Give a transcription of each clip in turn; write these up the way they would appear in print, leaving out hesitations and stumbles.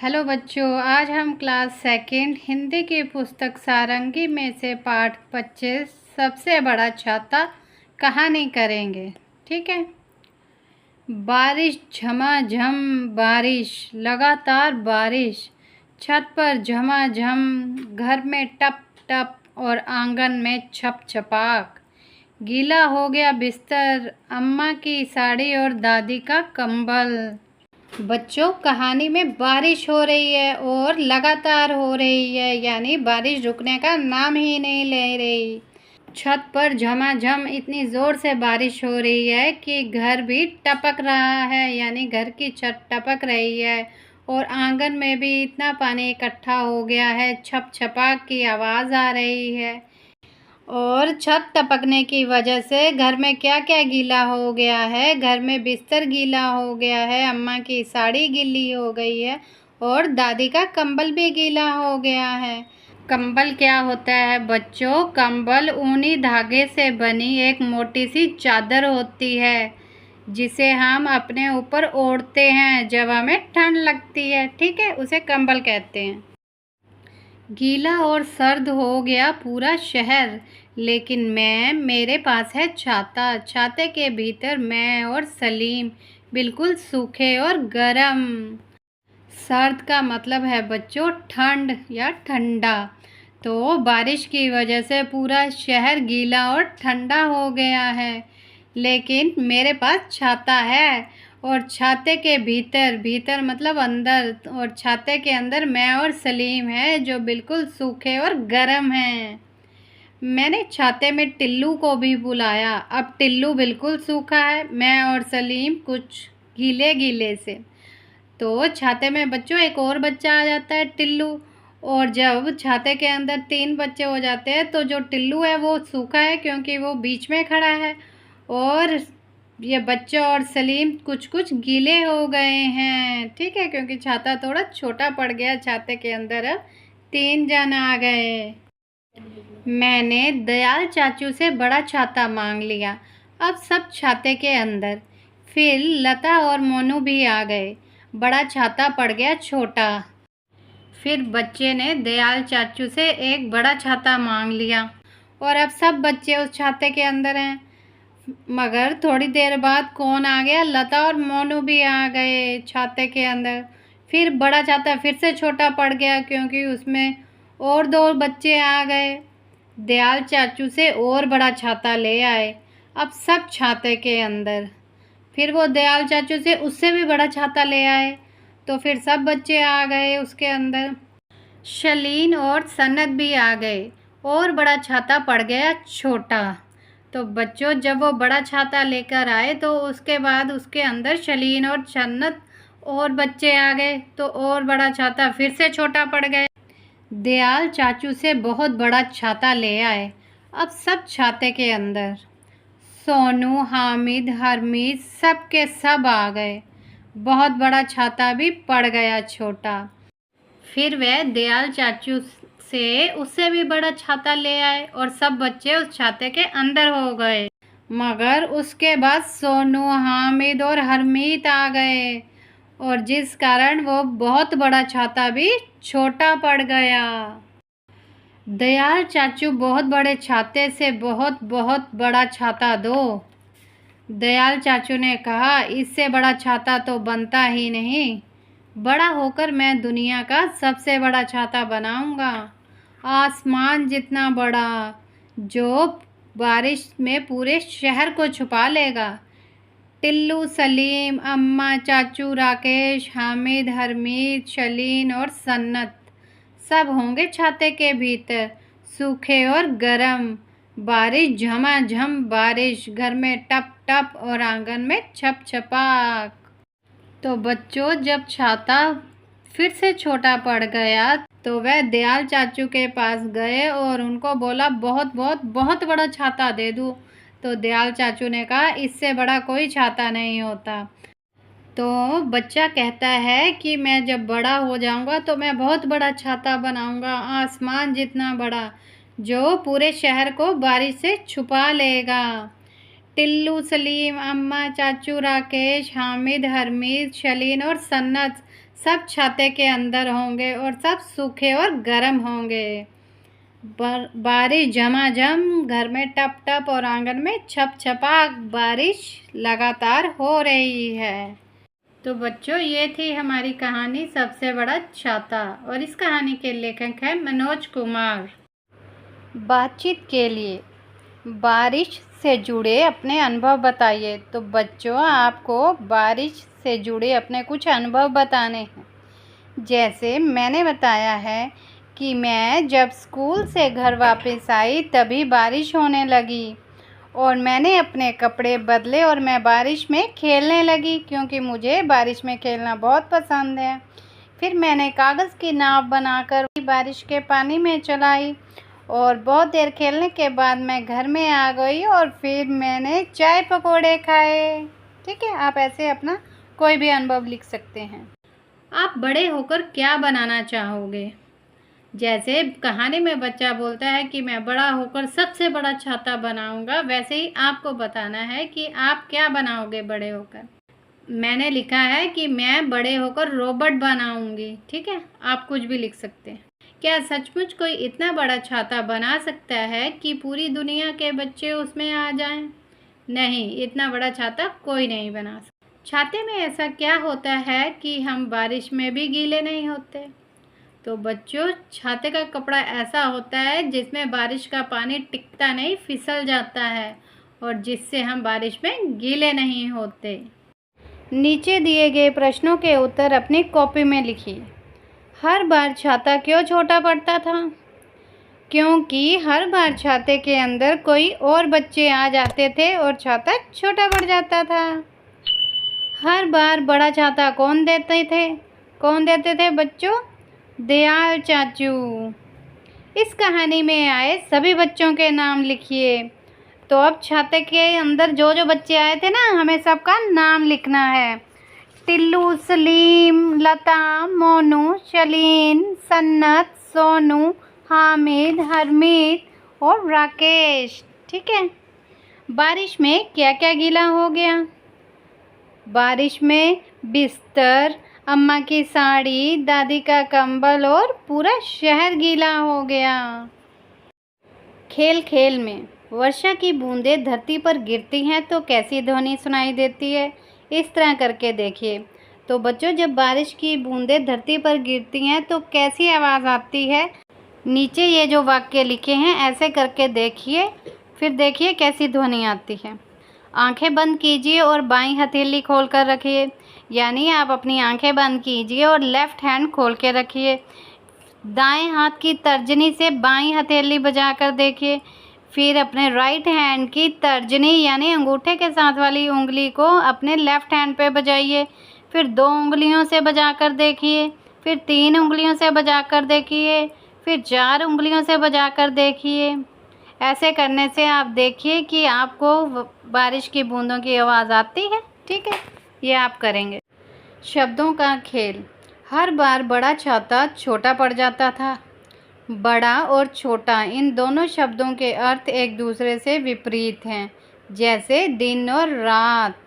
Hello बच्चों, आज हम क्लास सेकंड हिंदी की पुस्तक सारंगी में से पाठ 25 सबसे बड़ा छाता कहानी करेंगे। ठीक है। बारिश झमाझम बारिश, लगातार बारिश, छत पर झमाझम, घर में टप टप और आंगन में छप छपाक। गीला हो गया बिस्तर, अम्मा की साड़ी और दादी का कंबल। बच्चों, कहानी में बारिश हो रही है और लगातार हो रही है, यानी बारिश रुकने का नाम ही नहीं ले रही। छत पर झमाझम इतनी ज़ोर से बारिश हो रही है कि घर भी टपक रहा है, यानी घर की छत टपक रही है। और आंगन में भी इतना पानी इकट्ठा हो गया है, छप छपाक की आवाज़ आ रही है। और छत टपकने की वजह से घर में क्या क्या गीला हो गया है। घर में बिस्तर गीला हो गया है, अम्मा की साड़ी गीली हो गई है और दादी का कंबल भी गीला हो गया है। कंबल क्या होता है बच्चों? कंबल ऊनी धागे से बनी एक मोटी सी चादर होती है, जिसे हम अपने ऊपर ओढ़ते हैं जब हमें ठंड लगती है। ठीक है, उसे कंबल कहते हैं। गीला और सर्द हो गया पूरा शहर, लेकिन मेरे पास है छाता। छाते के भीतर मैं और सलीम बिल्कुल सूखे और गरम। सर्द का मतलब है बच्चों ठंड या ठंडा। तो बारिश की वजह से पूरा शहर गीला और ठंडा हो गया है, लेकिन मेरे पास छाता है। और छाते के भीतर, भीतर मतलब अंदर, और छाते के अंदर मैं और सलीम है जो बिल्कुल सूखे और गर्म हैं। मैंने छाते में टिल्लू को भी बुलाया। अब टिल्लू बिल्कुल सूखा है, मैं और सलीम कुछ गीले गीले से। तो छाते में बच्चों एक और बच्चा आ जाता है, टिल्लू। और जब छाते के अंदर 3 बच्चे हो जाते हैं तो जो टिल्लू है वो सूखा है, क्योंकि वो बीच में खड़ा है। और ये बच्चा और सलीम कुछ कुछ गीले हो गए हैं। ठीक है, क्योंकि छाता थोड़ा छोटा पड़ गया छाते के अंदर। अब 3 जन आ गए। मैंने दयाल चाचू से बड़ा छाता मांग लिया। अब सब छाते के अंदर। फिर लता और मोनू भी आ गए। बड़ा छाता पड़ गया छोटा। फिर बच्चे ने दयाल चाचू से एक बड़ा छाता मांग लिया और अब सब बच्चे उस छाते के अंदर हैं। मगर थोड़ी देर बाद कौन आ गया? लता और मोनू भी आ गए छाते के अंदर। फिर बड़ा छाता फिर से छोटा पड़ गया, क्योंकि उसमें और 2 बच्चे आ गए। दयाल चाचू से और बड़ा छाता ले आए, अब सब छाते के अंदर। फिर वो दयाल चाचू से उससे भी बड़ा छाता ले आए, तो फिर सब बच्चे आ गए उसके अंदर। शलीन और सन्नत भी आ गए और बड़ा छाता पड़ गया छोटा। तो बच्चों, जब वो बड़ा छाता लेकर आए तो उसके बाद उसके अंदर शलीन और सन्नत और बच्चे आ गए, तो और बड़ा छाता फिर से छोटा पड़ गया। दयाल चाचू से बहुत बड़ा छाता ले आए, अब सब छाते के अंदर। सोनू, हामिद, हरमीत सब के सब आ गए। बहुत बड़ा छाता भी पड़ गया छोटा। फिर वह दयाल चाचू से उससे भी बड़ा छाता ले आए और सब बच्चे उस छाते के अंदर हो गए। मगर उसके बाद सोनू, हामिद और हरमीत आ गए, और जिस कारण वो बहुत बड़ा छाता भी छोटा पड़ गया। दयाल चाचू, बहुत बड़े छाते से बहुत बहुत बड़ा छाता दो। दयाल चाचू ने कहा, इससे बड़ा छाता तो बनता ही नहीं। बड़ा होकर मैं दुनिया का सबसे बड़ा छाता बनाऊंगा, आसमान जितना बड़ा, जो बारिश में पूरे शहर को छुपा लेगा। टिल्लू, सलीम, अम्मा, चाचू, राकेश, हामिद, हरमीत, शलीन और सन्नत सब होंगे छाते के भीतर, सूखे और गरम। बारिश झमाझम बारिश, घर में टप टप और आंगन में छप छपाक। तो बच्चों, जब छाता फिर से छोटा पड़ गया तो वह दयाल चाचू के पास गए और उनको बोला, बहुत बहुत बहुत बड़ा छाता दे दूँ। तो दयाल चाचू ने कहा, इससे बड़ा कोई छाता नहीं होता। तो बच्चा कहता है कि मैं जब बड़ा हो जाऊंगा तो मैं बहुत बड़ा छाता बनाऊंगा, आसमान जितना बड़ा, जो पूरे शहर को बारिश से छुपा लेगा। टिल्लू, सलीम, अम्मा, चाचू, राकेश, हामिद, हरमीत, शलीन और सन्नत सब छाते के अंदर होंगे और सब सूखे और गर्म होंगे। बारिश झमाझम, घर में टप टप और आंगन में छप छपाक बारिश लगातार हो रही है। तो बच्चों, ये थी हमारी कहानी सबसे बड़ा छाता, और इस कहानी के लेखक हैं मनोज कुमार। बातचीत के लिए बारिश से जुड़े अपने अनुभव बताइए। तो बच्चों, आपको बारिश से जुड़े अपने कुछ अनुभव बताने हैं। जैसे मैंने बताया है कि मैं जब स्कूल से घर वापस आई तभी बारिश होने लगी और मैंने अपने कपड़े बदले और मैं बारिश में खेलने लगी, क्योंकि मुझे बारिश में खेलना बहुत पसंद है। फिर मैंने कागज़ की नाव बनाकर बारिश के पानी में चलाई और बहुत देर खेलने के बाद मैं घर में आ गई और फिर मैंने चाय पकौड़े खाए। ठीक है, आप ऐसे अपना कोई भी अनुभव लिख सकते हैं। आप बड़े होकर क्या बनाना चाहोगे? जैसे कहानी में बच्चा बोलता है कि मैं बड़ा होकर सबसे बड़ा छाता बनाऊंगा, वैसे ही आपको बताना है कि आप क्या बनाओगे बड़े होकर। मैंने लिखा है कि मैं बड़े होकर रोबोट बनाऊंगी। ठीक है, आप कुछ भी लिख सकते हैं। क्या सचमुच कोई इतना बड़ा छाता बना सकता है कि पूरी दुनिया के बच्चे उसमें आ जाएं? नहीं, इतना बड़ा छाता कोई नहीं बना सकता। छाते में ऐसा क्या होता है कि हम बारिश में भी गीले नहीं होते? तो बच्चों, छाते का कपड़ा ऐसा होता है जिसमें बारिश का पानी टिकता नहीं, फिसल जाता है, और जिससे हम बारिश में गीले नहीं होते। नीचे दिए गए प्रश्नों के उत्तर अपनी कॉपी में लिखिए। हर बार छाता क्यों छोटा पड़ता था? क्योंकि हर बार छाते के अंदर कोई और बच्चे आ जाते थे और छाता छोटा पड़ जाता था। हर बार बड़ा छाता कौन देते थे बच्चों? दयाल चाचू। इस कहानी में आए सभी बच्चों के नाम लिखिए। तो अब छाते के अंदर जो जो बच्चे आए थे ना, हमें सबका नाम लिखना है। टिल्लू, सलीम, लता, मोनू, शलीन, सन्नत, सोनू, हामिद, हरमीत और राकेश। ठीक है। बारिश में क्या क्या गीला हो गया? बारिश में बिस्तर, अम्मा की साड़ी, दादी का कंबल और पूरा शहर गीला हो गया। खेल खेल में वर्षा की बूंदें धरती पर गिरती हैं तो कैसी ध्वनि सुनाई देती है? इस तरह करके देखिए। तो बच्चों, जब बारिश की बूंदें धरती पर गिरती हैं तो कैसी आवाज़ आती है? नीचे ये जो वाक्य लिखे हैं ऐसे करके देखिए, फिर देखिए कैसी ध्वनि आती है। आंखें बंद कीजिए और बाईं हथेली खोल कर रखिए। यानी आप अपनी आंखें बंद कीजिए और लेफ़्ट हैंड खोल के रखिए। दाएं हाथ की तर्जनी से बाईं हथेली बजा कर देखिए। फिर अपने राइट हैंड की तर्जनी यानी अंगूठे के साथ वाली उंगली को अपने लेफ़्ट हैंड पे बजाइए। फिर 2 उंगलियों से बजा कर देखिए। फिर 3 उंगलियों से बजा कर देखिए। फिर 4 उंगलियों से बजा कर देखिए। ऐसे करने से आप देखिए कि आपको बारिश की बूंदों की आवाज़ आती है। ठीक है, ये आप करेंगे। शब्दों का खेल। हर बार बड़ा छाता छोटा पड़ जाता था। बड़ा और छोटा, इन दोनों शब्दों के अर्थ एक दूसरे से विपरीत हैं, जैसे दिन और रात।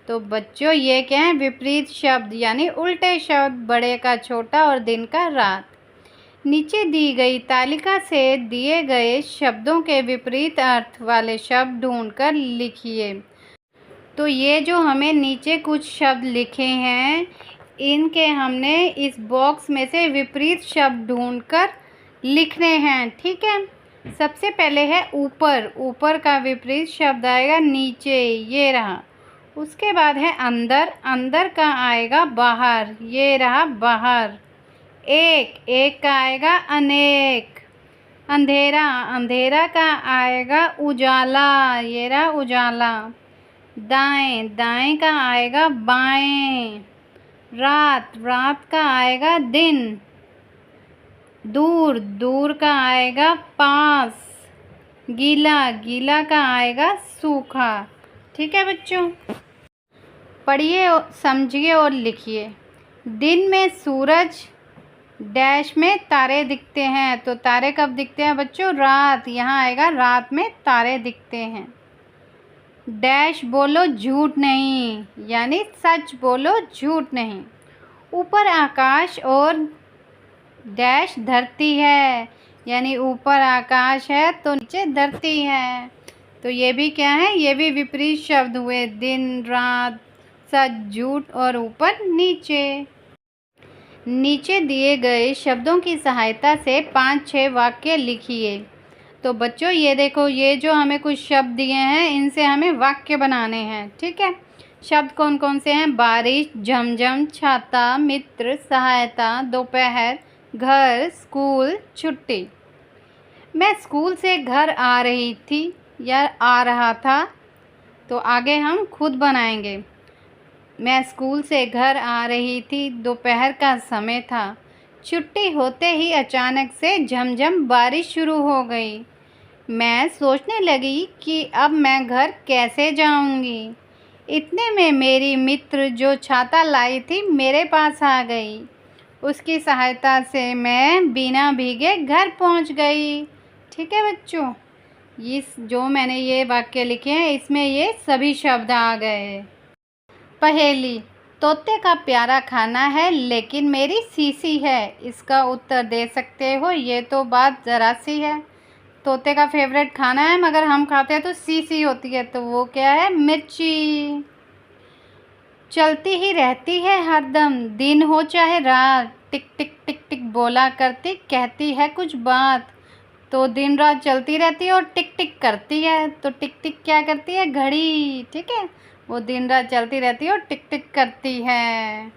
तो बच्चों, ये क्या है? विपरीत शब्द यानी उल्टे शब्द। बड़े का छोटा और दिन का रात। नीचे दी गई तालिका से दिए गए शब्दों के विपरीत अर्थ वाले शब्द ढूंढकर लिखिए। तो ये जो हमें नीचे कुछ शब्द लिखे हैं, इनके हमने इस बॉक्स में से विपरीत शब्द ढूंढकर लिखने हैं। ठीक है। सबसे पहले है ऊपर। ऊपर का विपरीत शब्द आएगा नीचे, ये रहा। उसके बाद है अंदर। अंदर का आएगा बाहर, ये रहा बाहर। एक। एक का आएगा अनेक। अंधेरा। अंधेरा का आएगा उजाला, ये रहा उजाला। दाएं। दाएं का आएगा बाएं। रात। रात का आएगा दिन। दूर। दूर का आएगा पास। गीला। गीला का आएगा सूखा। ठीक है बच्चों, पढ़िए, समझिए और लिखिए। दिन में सूरज डैश में तारे दिखते हैं। तो तारे कब दिखते हैं बच्चों? रात। यहाँ आएगा रात में तारे दिखते हैं। डैश बोलो झूठ नहीं, यानी सच बोलो झूठ नहीं। ऊपर आकाश और डैश धरती है, यानी ऊपर आकाश है तो नीचे धरती है। तो ये भी क्या है, ये भी विपरीत शब्द हुए, दिन रात, सच झूठ और ऊपर नीचे। नीचे दिए गए शब्दों की सहायता से 5-6 वाक्य लिखिए। तो बच्चों ये देखो, ये जो हमें कुछ शब्द दिए हैं इनसे हमें वाक्य बनाने हैं, ठीक है। शब्द कौन कौन से हैं? बारिश, झमझम, छाता, मित्र, सहायता, दोपहर, घर, स्कूल, छुट्टी। मैं स्कूल से घर आ रही थी या आ रहा था, तो आगे हम खुद बनाएंगे। मैं स्कूल से घर आ रही थी, दोपहर का समय था। छुट्टी होते ही अचानक से झमझम बारिश शुरू हो गई। मैं सोचने लगी कि अब मैं घर कैसे जाऊंगी। इतने में मेरी मित्र जो छाता लाई थी मेरे पास आ गई। उसकी सहायता से मैं बिना भीगे घर पहुंच गई। ठीक है बच्चों, इस जो मैंने ये वाक्य लिखे हैं इसमें ये सभी शब्द आ गए। पहेली, तोते का प्यारा खाना है लेकिन मेरी सीसी है, इसका उत्तर दे सकते हो? ये तो बात ज़रा सी है। तोते का फेवरेट खाना है मगर हम खाते हैं तो सीसी होती है, तो वो क्या है? मिर्ची। चलती ही रहती है हरदम, दिन हो चाहे रात, टिक टिक टिक टिक बोला करती, कहती है कुछ बात। तो दिन रात चलती रहती है और टिक टिक करती है, तो टिक टिक क्या करती है? घड़ी। ठीक है, वो दिन रात चलती रहती है और टिक टिक करती है।